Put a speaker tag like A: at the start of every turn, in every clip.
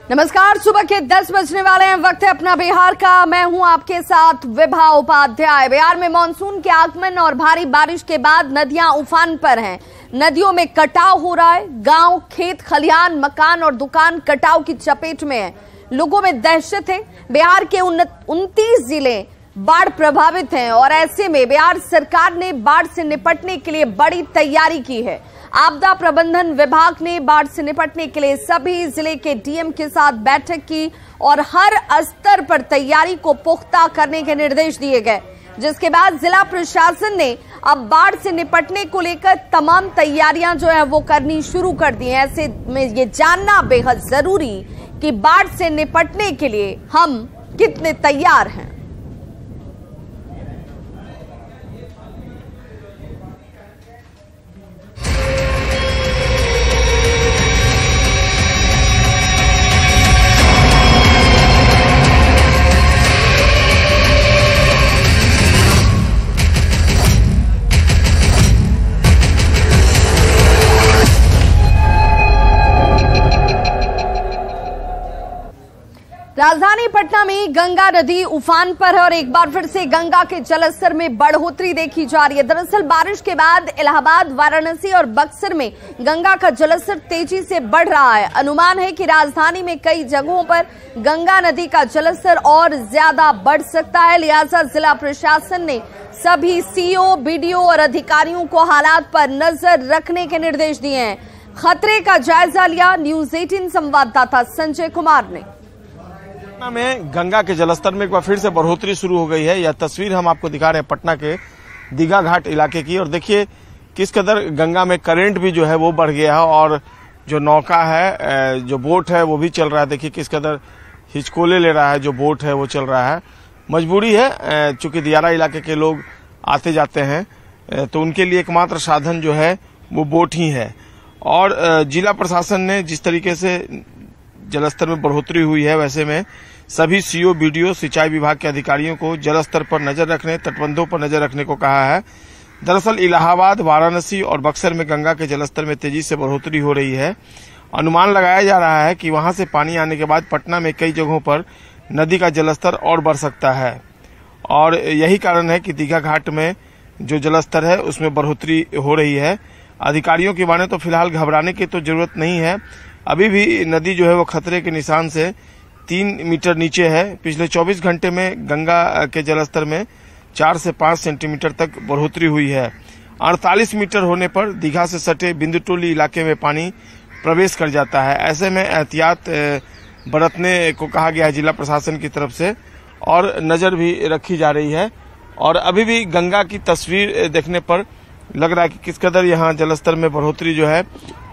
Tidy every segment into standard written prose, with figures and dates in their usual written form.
A: नमस्कार, सुबह के 10 बजने वाले हैं। वक्त है अपना बिहार का। मैं हूं आपके साथ विभा उपाध्याय। बिहार में मानसून के आगमन और भारी बारिश के बाद नदियां उफान पर हैं। नदियों में कटाव हो रहा है। गांव, खेत, खलिहान, मकान और दुकान कटाव की चपेट में है। लोगों में दहशत है। बिहार के 29 जिले बाढ़ प्रभावित हैं और ऐसे में बिहार सरकार ने बाढ़ से निपटने के लिए बड़ी तैयारी की है। आपदा प्रबंधन विभाग ने बाढ़ से निपटने के लिए सभी जिले के डीएम के साथ बैठक की और हर स्तर पर तैयारी को पुख्ता करने के निर्देश दिए गए, जिसके बाद जिला प्रशासन ने अब बाढ़ से निपटने को लेकर तमाम तैयारियां जो है वो करनी शुरू कर दी हैं। ऐसे में ये जानना बेहद जरूरी कि बाढ़ से निपटने के लिए हम कितने तैयार हैं। राजधानी पटना में गंगा नदी उफान पर है और एक बार फिर से गंगा के जलस्तर में बढ़ोतरी देखी जा रही है। दरअसल बारिश के बाद इलाहाबाद, वाराणसी और बक्सर में गंगा का जलस्तर तेजी से बढ़ रहा है। अनुमान है कि राजधानी में कई जगहों पर गंगा नदी का जलस्तर और ज्यादा बढ़ सकता है। लिहाजा जिला प्रशासन ने सभी सीओ, बीडीओ और अधिकारियों को हालात पर नजर रखने के निर्देश दिए हैं। खतरे का जायजा लिया न्यूज 18 संवाददाता संजय कुमार ने।
B: पटना में गंगा के जलस्तर में एक बार फिर से बढ़ोतरी शुरू हो गई है। यह तस्वीर हम आपको दिखा रहे हैं पटना के दीघा घाट इलाके की, और देखिए किस कदर गंगा में करंट भी जो है वो बढ़ गया है और जो नौका है, जो बोट है वो भी चल रहा है। देखिए किस कदर हिचकोले ले रहा है, जो बोट है वो चल रहा है। मजबूरी है, चूंकि दियारा इलाके के लोग आते जाते हैं तो उनके लिए एकमात्र साधन जो है वो बोट ही है। और जिला प्रशासन ने जिस तरीके से जलस्तर में बढ़ोतरी हुई है, वैसे में सभी सीओ, बीडीओ, सिंचाई विभाग के अधिकारियों को जलस्तर पर नजर रखने, तटबंधों पर नजर रखने को कहा है। दरअसल इलाहाबाद, वाराणसी और बक्सर में गंगा के जलस्तर में तेजी से बढ़ोतरी हो रही है। अनुमान लगाया जा रहा है कि वहां से पानी आने के बाद पटना में कई जगहों पर नदी का जलस्तर और बढ़ सकता है और यही कारण है कि दीघा घाट में जो जलस्तर है उसमें बढ़ोतरी हो रही है। अधिकारियों की माने तो फिलहाल घबराने की तो जरूरत नहीं है। अभी भी नदी जो है वो खतरे के निशान से 3 मीटर नीचे है। पिछले 24 घंटे में गंगा के जलस्तर में 4 से 5 सेंटीमीटर तक बढ़ोतरी हुई है। 48 मीटर होने पर दीघा से सटे बिंदुटोली इलाके में पानी प्रवेश कर जाता है। ऐसे में एहतियात बरतने को कहा गया है जिला प्रशासन की तरफ से और नजर भी रखी जा रही है। और अभी भी गंगा की तस्वीर देखने पर लग रहा है कि किस कदर यहाँ जलस्तर में बढ़ोतरी जो है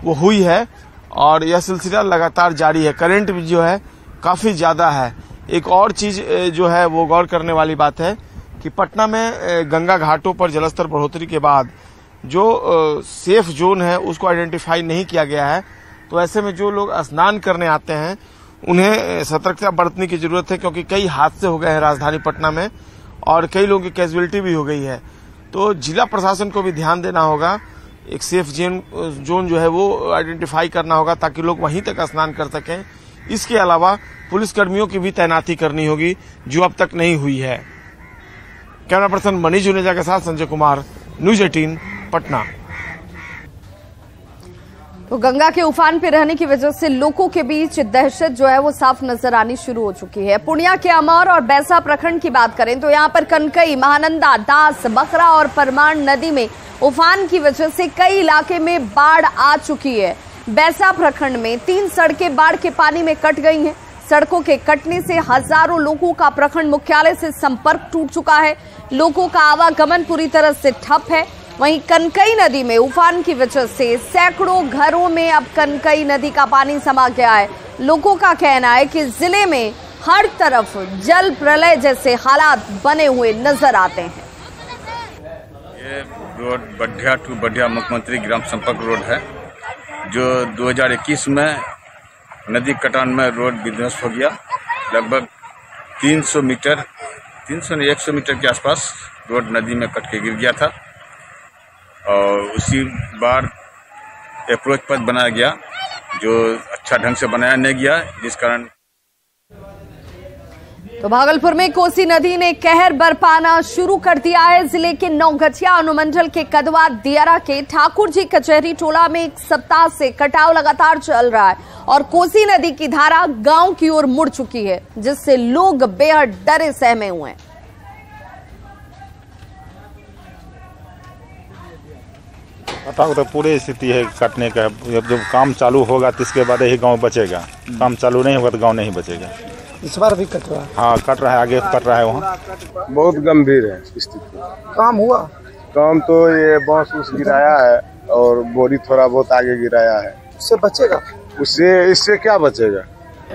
B: वो हुई है और यह सिलसिला लगातार जारी है। करंट भी जो है काफी ज्यादा है। एक और चीज जो है वो गौर करने वाली बात है कि पटना में गंगा घाटों पर जलस्तर बढ़ोतरी के बाद जो सेफ जोन है उसको आइडेंटिफाई नहीं किया गया है। तो ऐसे में जो लोग स्नान करने आते हैं उन्हें सतर्कता बरतने की जरूरत है, क्योंकि कई हादसे हो गए हैं राजधानी पटना में और कई लोगों की कैजुअलिटी भी हो गई है। तो जिला प्रशासन को भी ध्यान देना होगा, एक सेफ जोन जो है वो आइडेंटिफाई करना होगा ताकि लोग वहीं तक स्नान कर सकें। इसके अलावा पुलिस कर्मियों की भी तैनाती करनी होगी, जो अब तक नहीं हुई है। कैमरा पर्सन मनीष जुनेजा के साथ संजय कुमार, न्यूज 18 पटना।
A: तो गंगा के उफान पे रहने की वजह से लोगों के बीच दहशत जो है वो साफ नजर आनी शुरू हो चुकी है। पूर्णिया के अमौर और बैसा प्रखंड की बात करें तो यहाँ पर कनकई, महानंदा, दास, बखरा और परमान नदी में उफान की वजह से कई इलाके में बाढ़ आ चुकी है। बैसा प्रखंड में 3 सड़कें बाढ़ के पानी में कट गई हैं। सड़कों के कटने से हजारों लोगों का प्रखंड मुख्यालय से संपर्क टूट चुका है। लोगों का आवागमन पूरी तरह से ठप है। वहीं कनकई नदी में उफान की वजह से सैकड़ों घरों में अब कनकई नदी का पानी समा गया है। लोगों का कहना है कि जिले में हर तरफ जल प्रलय जैसे हालात बने हुए नजर आते हैं।
C: ये रोड बढ़िया टू बढ़िया मुख्यमंत्री ग्राम संपर्क रोड है, जो 2021 में नदी कटान में रोड विध्वंस हो गया। लगभग 300 मीटर 100 मीटर के आसपास रोड नदी में कट के गिर गया था और उसी बार अप्रोच पथ बनाया गया जो अच्छा ढंग से बनाया नहीं गया, जिस कारण
A: तो भागलपुर में कोसी नदी ने कहर बरपाना शुरू कर दिया है। जिले के नौगछिया अनुमंडल के कदवा दियारा के ठाकुर जी कचहरी टोला में एक सप्ताह से कटाव लगातार चल रहा है और कोसी नदी की धारा गांव की ओर मुड़ चुकी है, जिससे लोग बेहद डरे सहमे हुए हैं।
D: कटाव तो पूरी स्थिति है कटने का। जब काम चालू होगा तो इसके बाद ही गांव बचेगा। काम चालू नहीं होगा तो गांव नहीं बचेगा।
E: इस बार भी कट रहा है।
D: हाँ, कट रहा है, आगे कट रहा है। वहाँ
F: बहुत गंभीर है स्थिति।
E: काम हुआ?
F: काम तो ये बांस उस गिराया है और बोरी थोड़ा बहुत आगे गिराया है।
E: उससे बचेगा?
F: इससे क्या बचेगा?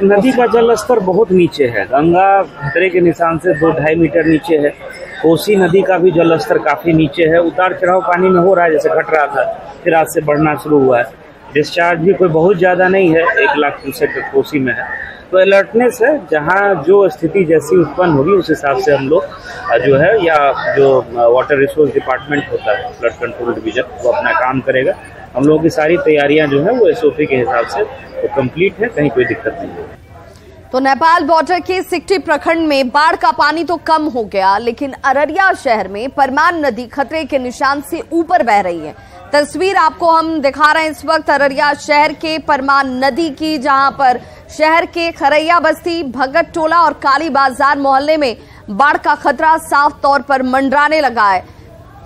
G: नदी का जल स्तर बहुत नीचे है। गंगा खतरे के निशान से 2-2.5 मीटर नीचे है। कोसी नदी का भी जल स्तर काफी नीचे है। उतार चढ़ाव पानी में हो रहा है, जैसे घट रहा था फिर आज से बढ़ना शुरू हुआ है। डिस्चार्ज भी कोई बहुत ज्यादा नहीं है, 1 लाख क्यूसेक कोसी में है। तो अलर्टनेस है, जहाँ जो स्थिति जैसी उत्पन्न होगी उस हिसाब से हम लोग जो है या जो वाटर रिसोर्स डिपार्टमेंट होता है, फ्लड कंट्रोल डिवीजन, वो अपना काम करेगा। हम लोगों की सारी तैयारियां जो है वो SOP के हिसाब से वो कंप्लीट है, कहीं कोई दिक्कत नहीं है।
A: तो नेपाल बॉर्डर के सिकटी प्रखंड में बाढ़ का पानी तो कम हो गया, लेकिन अररिया शहर में परमान नदी खतरे के निशान से ऊपर बह रही है। तस्वीर आपको हम दिखा रहे हैं इस वक्त अररिया शहर के परमान नदी की, जहां पर शहर के खरैया बस्ती, भगत टोला और काली बाजार मोहल्ले में बाढ़ का खतरा साफ तौर पर मंडराने लगा है।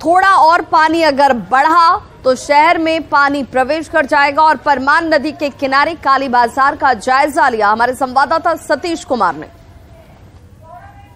A: थोड़ा और पानी अगर बढ़ा तो शहर में पानी प्रवेश कर जाएगा। और परमान नदी के किनारे काली बाजार का जायजा लिया हमारे संवाददाता सतीश कुमार ने।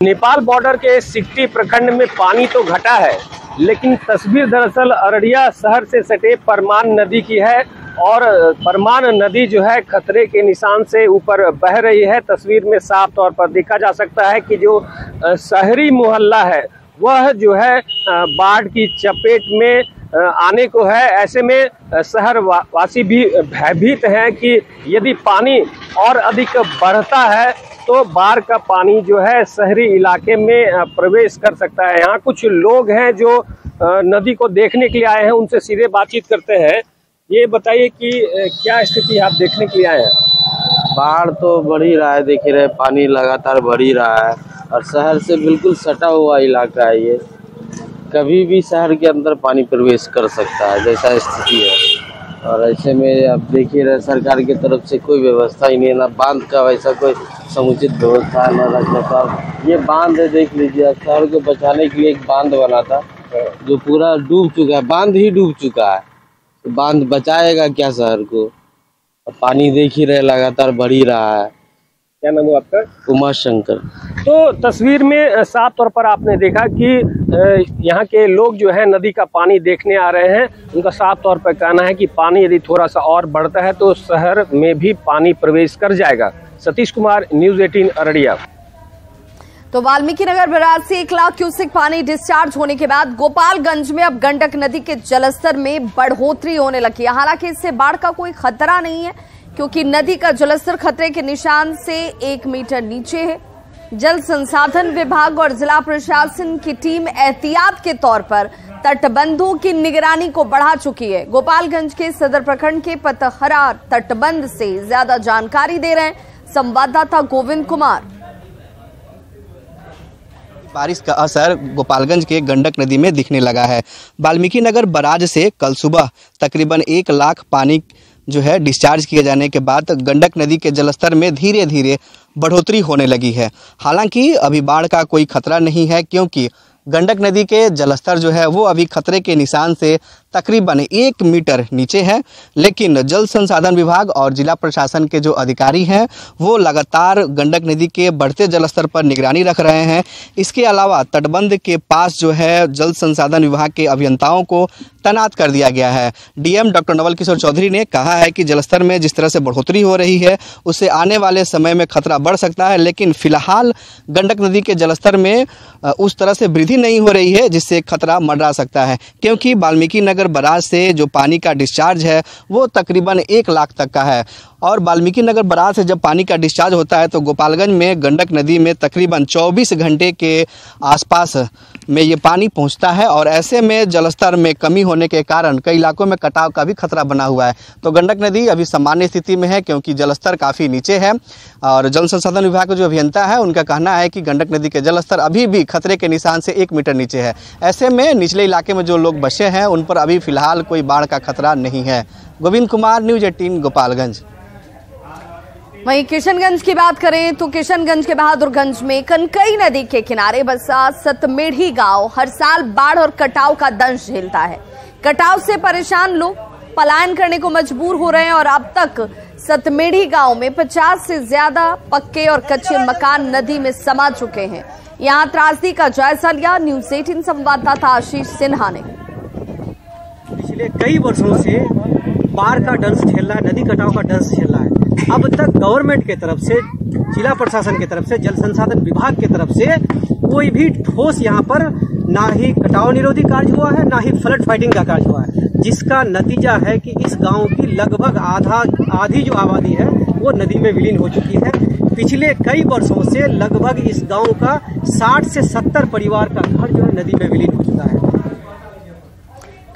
H: नेपाल बॉर्डर के सिकटी प्रखंड में पानी तो घटा है, लेकिन तस्वीर दरअसल अररिया शहर से सटे परमान नदी की है और परमान नदी जो है खतरे के निशान से ऊपर बह रही है। तस्वीर में साफ तौर पर देखा जा सकता है कि जो शहरी मोहल्ला है वह जो है बाढ़ की चपेट में आने को है। ऐसे में शहर वासी भी भयभीत हैं कि यदि पानी और अधिक बढ़ता है तो बाढ़ का पानी जो है शहरी इलाके में प्रवेश कर सकता है। यहाँ कुछ लोग हैं जो नदी को देखने के लिए आए हैं, उनसे सीधे बातचीत करते हैं। ये बताइए कि क्या स्थिति आप देखने के लिए आए हैं?
I: बाढ़ तो बढ़ ही रहा है, देख ही रहे, पानी लगातार बढ़ ही रहा है और शहर से बिल्कुल सटा हुआ इलाका है ये। कभी भी शहर के अंदर पानी प्रवेश कर सकता है, जैसा स्थिति है। और ऐसे में आप देखिए रहे, सरकार की तरफ से कोई व्यवस्था ही नहीं है, ना बांध का वैसा कोई समुचित व्यवस्था, न रखरखाव। ये बांध है, देख लीजिए, शहर को बचाने के लिए एक बांध बना था जो पूरा डूब चुका है। बांध ही डूब चुका है, तो बांध बचाएगा क्या शहर को? पानी देख ही रहे, लगातार बढ़ ही रहा है।
H: क्या नाम है आपका?
I: उमा शंकर।
H: तो तस्वीर में साफ तौर पर आपने देखा कि यहाँ के लोग जो है नदी का पानी देखने आ रहे हैं। उनका साफ तौर पर कहना है कि पानी यदि थोड़ा सा और बढ़ता है तो शहर में भी पानी प्रवेश कर जाएगा। सतीश कुमार, न्यूज़ 18 अररिया।
A: तो वाल्मीकि नगर बराज से 1 लाख क्यूसेक पानी डिस्चार्ज होने के बाद गोपालगंज में अब गंडक नदी के जलस्तर में बढ़ोतरी होने लगी है। हालांकि इससे बाढ़ का कोई खतरा नहीं है, क्योंकि नदी का जलस्तर खतरे के निशान से 1 मीटर नीचे है। जल संसाधन विभाग और जिला प्रशासन की टीम एहतियात के तौर पर तटबंधों की निगरानी को बढ़ा चुकी है। गोपालगंज के सदर प्रखंड के पतहरा तटबंध से ज्यादा जानकारी दे रहे हैं संवाददाता गोविंद कुमार।
J: बारिश का असर गोपालगंज के गंडक नदी में दिखने लगा है। वाल्मीकि नगर बराज से कल सुबह तकरीबन 1 लाख पानी जो है डिस्चार्ज किए जाने के बाद गंडक नदी के जलस्तर में धीरे धीरे बढ़ोतरी होने लगी है। हालांकि अभी बाढ़ का कोई खतरा नहीं है, क्योंकि गंडक नदी के जलस्तर जो है वो अभी खतरे के निशान से तकरीबन 1 मीटर नीचे है। लेकिन जल संसाधन विभाग और जिला प्रशासन के जो अधिकारी हैं वो लगातार गंडक नदी के बढ़ते जलस्तर पर निगरानी रख रहे हैं। इसके अलावा तटबंध के पास जो है जल संसाधन विभाग के अभियंताओं को तैनात कर दिया गया है। डीएम डॉक्टर नवल किशोर चौधरी ने कहा है कि जलस्तर में जिस तरह से बढ़ोतरी हो रही है उससे आने वाले समय में खतरा बढ़ सकता है, लेकिन फिलहाल गंडक नदी के जलस्तर में उस तरह से वृद्धि नहीं हो रही है जिससे खतरा मंडरा सकता है, क्योंकि वाल्मीकि नगर बराज से जो पानी का डिस्चार्ज है वो तकरीबन 1 लाख तक का है। और वाल्मीकि नगर बराज से जब पानी का डिस्चार्ज होता है तो गोपालगंज में गंडक नदी में तकरीबन 24 घंटे के आसपास में ये पानी पहुंचता है और ऐसे में जलस्तर में कमी होने के कारण कई इलाकों में कटाव का भी खतरा बना हुआ है। तो गंडक नदी अभी सामान्य स्थिति में है क्योंकि जलस्तर काफ़ी नीचे है और जल संसाधन विभाग के जो अभियंता है उनका कहना है कि गंडक नदी के जलस्तर अभी भी खतरे के निशान से 1 मीटर नीचे है। ऐसे में निचले इलाके में जो लोग बसे हैं उन पर अभी फिलहाल कोई बाढ़ का खतरा नहीं है। गोविंद कुमार, न्यूज़ 18 गोपालगंज।
A: वहीं किशनगंज की बात करें तो किशनगंज के बहादुरगंज में कनकई नदी के किनारे बसा सतमेढ़ी गांव हर साल बाढ़ और कटाव का दंश झेलता है। कटाव से परेशान लोग पलायन करने को मजबूर हो रहे हैं और अब तक सतमेढ़ी गांव में 50 से ज्यादा पक्के और कच्चे मकान नदी में समा चुके हैं। यहां त्रासदी का जायजा लिया न्यूज़ 18 संवाददाता आशीष सिन्हा ने।
K: पिछले कई वर्षों से बाढ़ का डंस झेल रहा है, नदी कटाव का डंस झेल रहा है। अब तक गवर्नमेंट के तरफ से, जिला प्रशासन की तरफ से, जल संसाधन विभाग की तरफ से कोई भी ठोस यहाँ पर ना ही कटाव निरोधी कार्य हुआ है, ना ही फ्लड फाइटिंग का कार्य हुआ है, जिसका नतीजा है कि इस गांव की लगभग आधी जो आबादी है वो नदी में विलीन हो चुकी है। पिछले कई वर्षों से लगभग इस गांव का 60 से 70 परिवार का घर जो है नदी में विलीन हो चुका है।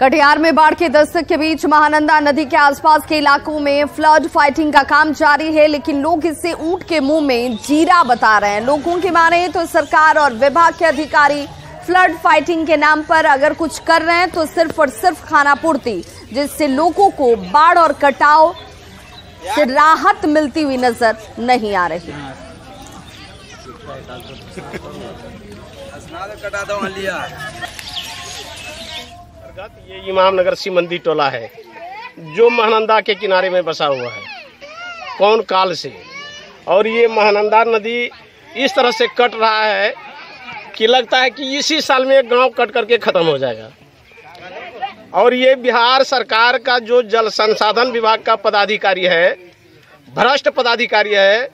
A: कटिहार में बाढ़ के दस्तक के बीच महानंदा नदी के आसपास के इलाकों में फ्लड फाइटिंग का काम जारी है, लेकिन लोग इसे ऊंट के मुंह में जीरा बता रहे हैं। लोगों की माने तो सरकार और विभाग के अधिकारी फ्लड फाइटिंग के नाम पर अगर कुछ कर रहे हैं तो सिर्फ और सिर्फ खानापूर्ति, जिससे लोगों को बाढ़ और कटाव से राहत मिलती हुई नजर नहीं आ रही।
L: ये इमामनगर सीमंदी टोला है जो महानंदा के किनारे में बसा हुआ है कौन काल से, और ये महानंदा नदी इस तरह से कट रहा है कि लगता है कि इसी साल में एक गांव कट करके खत्म हो जाएगा। और ये बिहार सरकार का जो जल संसाधन विभाग का पदाधिकारी है, भ्रष्ट पदाधिकारी है,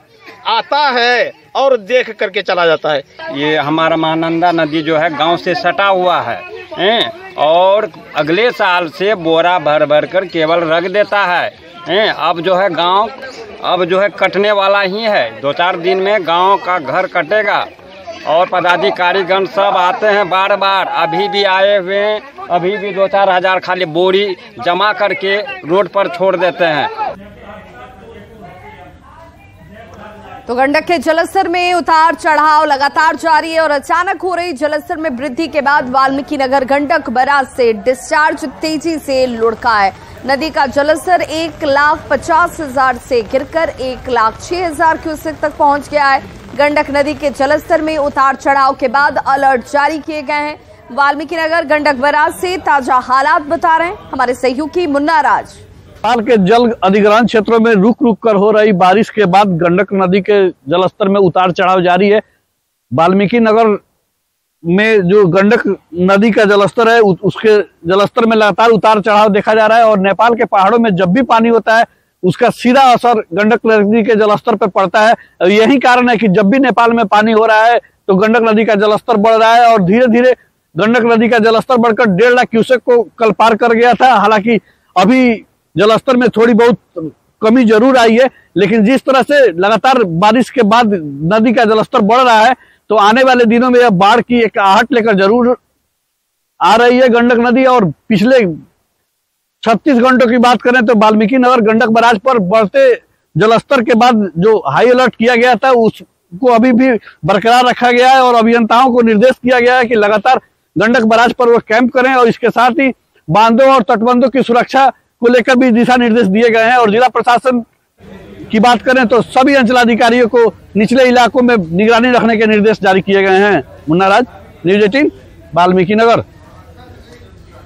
L: आता है और देख करके चला जाता है।
M: ये हमारा महानंदा नदी जो है गांव से सटा हुआ है और अगले साल से बोरा भर भर कर केवल रख देता है। अब जो है गांव अब जो है कटने वाला ही है। 2-4 दिन में गांव का घर कटेगा और पदाधिकारीगण सब आते हैं बार बार, अभी भी आए हुए हैं, अभी भी 2-4 हजार खाली बोरी जमा करके रोड पर छोड़ देते हैं।
A: तो गंडक के जलस्तर में उतार चढ़ाव लगातार जारी है और अचानक हो रही जलस्तर में वृद्धि के बाद वाल्मीकि नगर गंडक बराज से डिस्चार्ज तेजी से लुढ़का है। नदी का जलस्तर 1,50,000 से गिरकर 1,06,000 क्यूसेक तक पहुंच गया है। गंडक नदी के जलस्तर में उतार चढ़ाव के बाद अलर्ट जारी किए गए हैं। वाल्मीकि नगर गंडक बराज से ताजा हालात बता रहे हैं हमारे सहयोगी मुन्ना राज।
N: नेपाल के जल अधिग्रहण क्षेत्रों में रुक रुक कर हो रही बारिश के बाद गंडक नदी के जलस्तर में उतार चढ़ाव जारी है। वाल्मीकि नगर में जो गंडक नदी का जलस्तर है उसके जलस्तर में लगातार उतार चढ़ाव देखा जा रहा है और नेपाल के पहाड़ों में जब भी पानी होता है उसका सीधा असर गंडक नदी के जलस्तर पर पड़ता है। यही कारण है कि जब भी नेपाल में पानी हो रहा है तो गंडक नदी का जलस्तर बढ़ रहा है और धीरे धीरे गंडक नदी का जलस्तर बढ़कर 1.5 लाख क्यूसेक को कल पार कर गया था। हालांकि अभी जलस्तर में थोड़ी बहुत कमी जरूर आई है, लेकिन जिस तरह से लगातार बारिश के बाद नदी का जलस्तर बढ़ रहा है तो आने वाले दिनों में यह बाढ़ की एक आहट लेकर जरूर आ रही है गंडक नदी। और पिछले 36 घंटों की बात करें तो वाल्मीकि नगर गंडक बराज पर बढ़ते जलस्तर के बाद जो हाई अलर्ट किया गया था उसको अभी भी बरकरार रखा गया है और अभियंताओं को निर्देश किया गया है कि लगातार गंडक बराज पर वो कैंप करें और इसके साथ ही बांधों और तटबंधों की सुरक्षा को लेकर भी दिशा निर्देश दिए गए हैं। और जिला प्रशासन की बात करें तो सभी अंचलाधिकारियों को निचले इलाकों में निगरानी रखने के निर्देश जारी किए गए हैं। मुन्ना राज, न्यूज़ 18 वाल्मीकि नगर।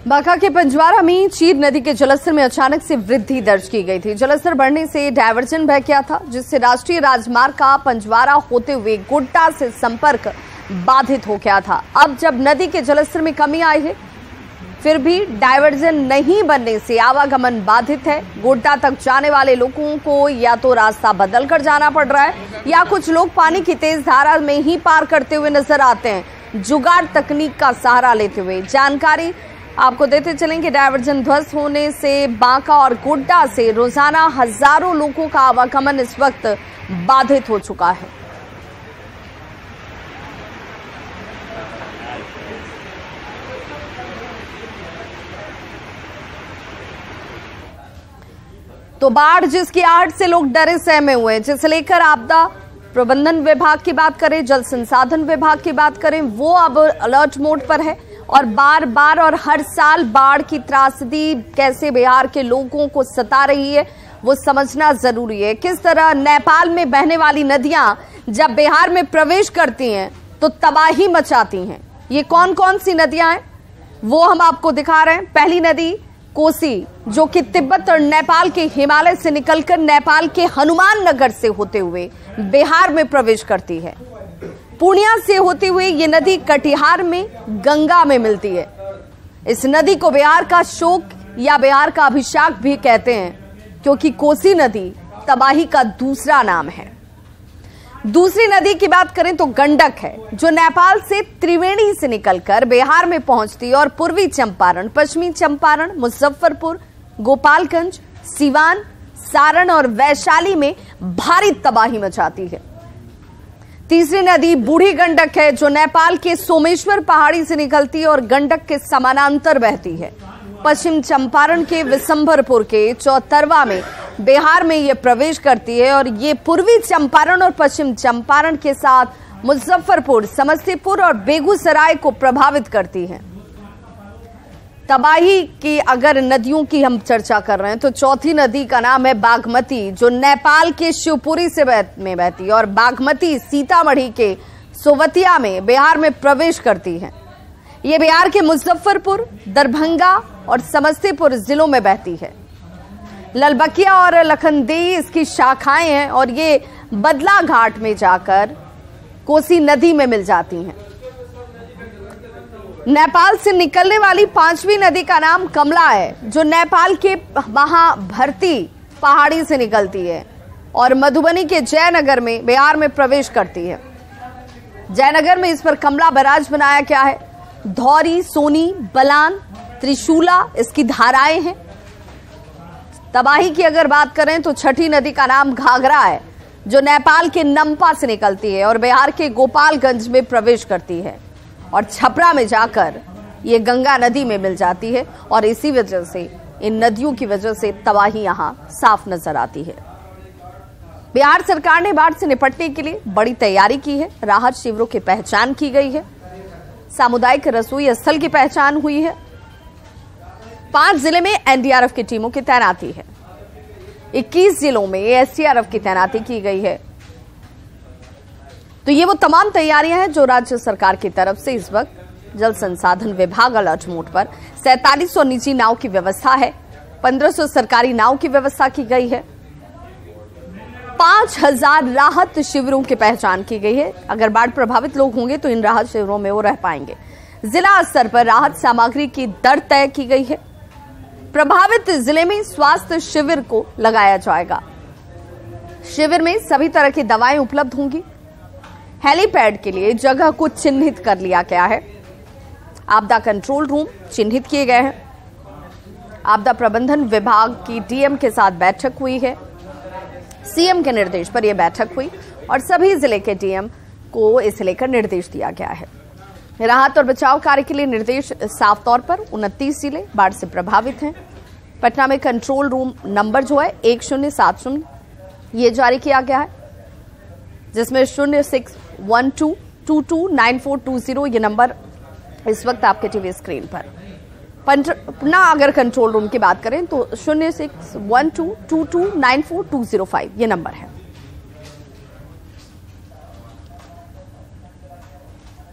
A: बांका के पंजवारा में चीर नदी के जलस्तर में अचानक से वृद्धि दर्ज की गई थी। जलस्तर बढ़ने से डायवर्जन बह गया था जिससे राष्ट्रीय राजमार्ग का पंजवारा होते हुए गोड्डा से संपर्क बाधित हो गया था। अब जब नदी के जलस्तर में कमी आई है फिर भी डायवर्जन नहीं बनने से आवागमन बाधित है। गोड्डा तक जाने वाले लोगों को या तो रास्ता बदल कर जाना पड़ रहा है या कुछ लोग पानी की तेज धारा में ही पार करते हुए नजर आते हैं जुगाड़ तकनीक का सहारा लेते हुए। जानकारी आपको देते चलेंगे डायवर्जन ध्वस्त होने से बांका और गोड्डा से रोजाना हजारों लोगों का आवागमन इस वक्त बाधित हो चुका है। तो बाढ़ जिसकी आहट से लोग डरे सहमे हुए हैं, जिसे लेकर आपदा प्रबंधन विभाग की बात करें, जल संसाधन विभाग की बात करें, वो अब अलर्ट मोड पर है और बार बार और हर साल बाढ़ की त्रासदी कैसे बिहार के लोगों को सता रही है वो समझना जरूरी है। किस तरह नेपाल में बहने वाली नदियां जब बिहार में प्रवेश करती हैं तो तबाही मचाती हैं। ये कौन कौन सी नदियां हैं वो हम आपको दिखा रहे हैं। पहली नदी कोसी, जो कि तिब्बत और नेपाल के हिमालय से निकलकर नेपाल के हनुमान नगर से होते हुए बिहार में प्रवेश करती है। पूर्णिया से होते हुए ये नदी कटिहार में गंगा में मिलती है। इस नदी को बिहार का शोक या बिहार का अभिशाप भी कहते हैं, क्योंकि कोसी नदी तबाही का दूसरा नाम है। दूसरी नदी की बात करें तो गंडक है, जो नेपाल से त्रिवेणी से निकलकर बिहार में पहुंचती है और पूर्वी चंपारण, पश्चिमी चंपारण, मुजफ्फरपुर, गोपालगंज, सिवान, सारण और वैशाली में भारी तबाही मचाती है। तीसरी नदी बूढ़ी गंडक है, जो नेपाल के सोमेश्वर पहाड़ी से निकलती है और गंडक के समानांतर बहती है। पश्चिम चंपारण के विशंभरपुर के चौतरवा में बिहार में ये प्रवेश करती है और ये पूर्वी चंपारण और पश्चिम चंपारण के साथ मुजफ्फरपुर, समस्तीपुर और बेगूसराय को प्रभावित करती है। तबाही की अगर नदियों की हम चर्चा कर रहे हैं तो चौथी नदी का नाम है बागमती, जो नेपाल के शिवपुरी से बहती है और बागमती सीतामढ़ी के सोवतिया में बिहार में प्रवेश करती है। ये बिहार के मुजफ्फरपुर, दरभंगा और समस्तीपुर जिलों में बहती है। ललबकिया और लखनदेई इसकी शाखाएं हैं और ये बदला घाट में जाकर कोसी नदी में मिल जाती हैं। नेपाल से निकलने वाली पांचवी नदी का नाम कमला है, जो नेपाल के महाभरती पहाड़ी से निकलती है और मधुबनी के जयनगर में बिहार में प्रवेश करती है। जयनगर में इस पर कमला बैराज बनाया गया है। धौरी, सोनी, बलान, त्रिशूला इसकी धाराएं हैं। तबाही की अगर बात करें तो छठी नदी का नाम घाघरा है, जो नेपाल के नम्पा से निकलती है और बिहार के गोपालगंज में प्रवेश करती है और छपरा में जाकर ये गंगा नदी में मिल जाती है और इसी वजह से, इन नदियों की वजह से तबाही यहां साफ नजर आती है। बिहार सरकार ने बाढ़ से निपटने के लिए बड़ी तैयारी की है। राहत शिविरों की पहचान की गई है, सामुदायिक रसोई स्थल की पहचान हुई है। 5 जिले में एनडीआरएफ की टीमों की तैनाती है। 21 जिलों में एसडीआरएफ की तैनाती की गई है। तो ये वो तमाम तैयारियां हैं जो राज्य सरकार की तरफ से इस वक्त जल संसाधन विभाग अलर्ट मोड पर। 4700 निजी नाव की व्यवस्था है, 1500 सरकारी नाव की व्यवस्था की गई है। 5000 राहत शिविरों की पहचान की गई है। अगर बाढ़ प्रभावित लोग होंगे तो इन राहत शिविरों में वो रह पाएंगे। जिला स्तर पर राहत सामग्री की दर तय की गई है। प्रभावित जिले में स्वास्थ्य शिविर को लगाया जाएगा। शिविर में सभी तरह की दवाएं उपलब्ध होंगी। हेलीपैड के लिए जगह को चिन्हित कर लिया गया है। आपदा कंट्रोल रूम चिन्हित किए गए हैं। आपदा प्रबंधन विभाग की डीएम के साथ बैठक हुई है। सीएम के निर्देश पर यह बैठक हुई और सभी जिले के डीएम को इसे लेकर निर्देश दिया गया है। राहत और बचाव कार्य के लिए निर्देश साफ तौर पर 29 जिले बाढ़ से प्रभावित हैं। पटना में कंट्रोल रूम नंबर जो है 1070 ये जारी किया गया है, जिसमें 0612229420 ये नंबर इस वक्त आपके टीवी स्क्रीन पर। पटना अगर कंट्रोल रूम की बात करें तो 0612229420 ये नंबर है।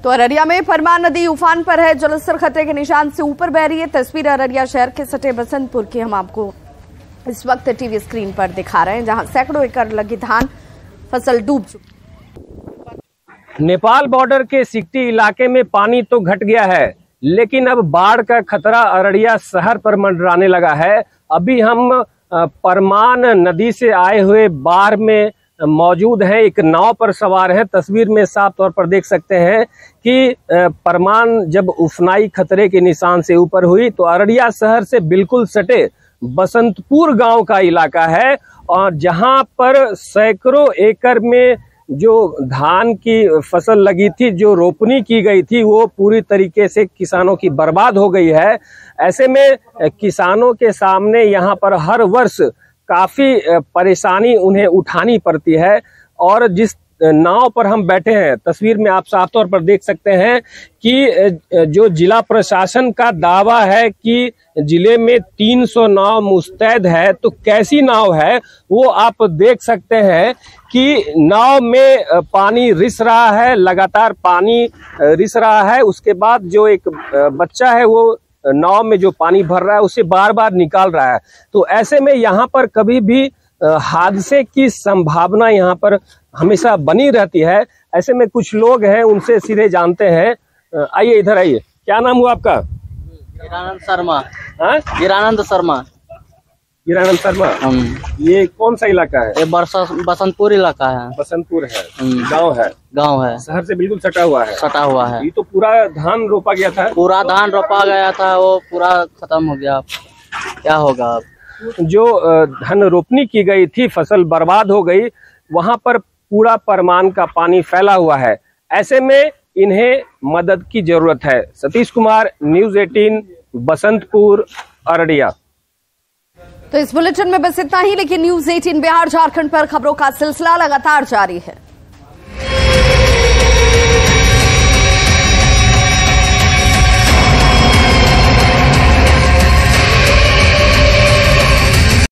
A: तो अररिया में परमान नदी उफान पर है, जलस्तर खतरे के निशान से ऊपर बह रही है। तस्वीर अररिया शहर के सटे बसंतपुर की हम आपको इस वक्त टीवी स्क्रीन पर दिखा रहे हैं, जहां सैकड़ों एकड़ लगी धान फसल डूब चुकी।
H: नेपाल बॉर्डर के सिकटी इलाके में पानी तो घट गया है, लेकिन अब बाढ़ का खतरा अररिया शहर पर मंडराने लगा है। अभी हम परमान नदी से आए हुए बाढ़ में मौजूद हैं, एक नाव पर सवार हैं। तस्वीर में साफ तौर पर देख सकते हैं कि परमान जब उफनाई खतरे के निशान से ऊपर हुई तो अररिया शहर से बिल्कुल सटे बसंतपुर गांव का इलाका है, और जहां पर सैकड़ों एकड़ में जो धान की फसल लगी थी, जो रोपनी की गई थी, वो पूरी तरीके से किसानों की बर्बाद हो गई है। ऐसे में किसानों के सामने यहाँ पर हर वर्ष काफी परेशानी उन्हें उठानी पड़ती है। और जिस नाव पर हम बैठे हैं, तस्वीर में आप साफ तौर पर देख सकते हैं कि जो जिला प्रशासन का दावा है कि जिले में 300 नाव मुस्तैद है, तो कैसी नाव है वो आप देख सकते हैं कि नाव में पानी रिस रहा है, लगातार पानी रिस रहा है। उसके बाद जो एक बच्चा है वो नाव में जो पानी भर रहा है उसे बार बार निकाल रहा है। तो ऐसे में यहाँ पर कभी भी हादसे की संभावना यहाँ पर हमेशा बनी रहती है। ऐसे में कुछ लोग हैं, उनसे सीधे जानते हैं। आइए इधर आइए, क्या नाम हुआ आपका?
I: हीरानंद शर्मा।
H: हीरानंद शर्मा। हीरानंद शर्मा, ये कौन सा इलाका है?
I: ये बसंतपुर इलाका है।
H: बसंतपुर है, गांव है?
I: गांव है,
H: शहर से बिल्कुल सटा हुआ है।
I: सटा हुआ है।
H: ये तो पूरा धान रोपा गया था?
I: पूरा धान रोपा गया था, वो पूरा खत्म हो गया। क्या होगा अब?
H: जो धन रोपनी की गई थी, फसल बर्बाद हो गई, वहां पर पूरा परमान का पानी फैला हुआ है। ऐसे में इन्हें मदद की जरूरत है। सतीश कुमार, न्यूज़ 18, बसंतपुर, अररिया।
A: तो इस बुलेटिन में बस इतना ही, लेकिन न्यूज़ 18 बिहार झारखंड पर खबरों का सिलसिला लगातार जारी है।